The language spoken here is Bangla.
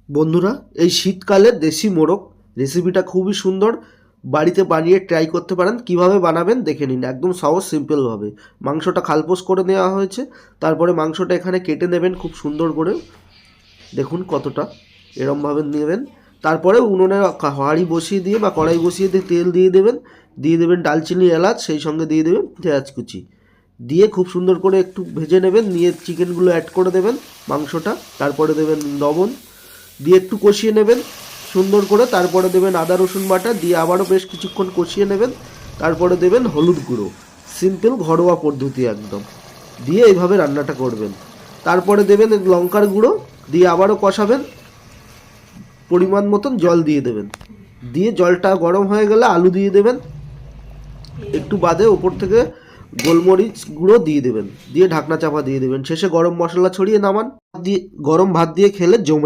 বন্ধুরা, এই শীতকালে দেশি মোরগ রেসিপিটা খুবই সুন্দর। বাড়িতে বানিয়ে ট্রাই করতে পারেন। কিভাবে বানাবেন দেখে নিন, একদম সহজ সিম্পলভাবে। মাংসটা খালপোস করে নেওয়া হয়েছে, তারপরে মাংসটা এখানে কেটে নেবেন খুব সুন্দর করে। দেখুন কতটা এরমভাবে নেবেন। তারপরে উনুনে হাঁড়ি বসিয়ে দিয়ে বা কড়াই বসিয়ে দিয়ে তেল দিয়ে দেবেন দালচিনি, এলাচ, সেই সঙ্গে দিয়ে দেবেন পেঁয়াজ কুচি। দিয়ে খুব সুন্দর করে একটু ভেজে নেবেন, নিয়ে চিকেনগুলো অ্যাড করে দেবেন মাংসটা, তারপরে দেবেন লবণ, দিয়ে একটু কষিয়ে নেবেন সুন্দর করে। তারপরে দেবেন আদা রসুন বাটা, দিয়ে আবারও বেশ কিছুক্ষণ কষিয়ে নেবেন। তারপরে দেবেন হলুদ গুঁড়ো, সিম্পল ঘরোয়া পদ্ধতি একদম, দিয়ে এইভাবে রান্নাটা করবেন। তারপরে দেবেন লঙ্কার গুঁড়ো, দিয়ে আবারও কষাবেন। পরিমাণ মতন জল দিয়ে দেবেন, দিয়ে জলটা গরম হয়ে গেলে আলু দিয়ে দেবেন। একটু বাদে ওপর থেকে গোলমরিচ গুঁড়ো দিয়ে দেবেন, দিয়ে ঢাকনা চাপা দিয়ে দেবেন। শেষে গরম মশলা ছড়িয়ে নামান। দিয়ে গরম ভাত দিয়ে খেলে জমে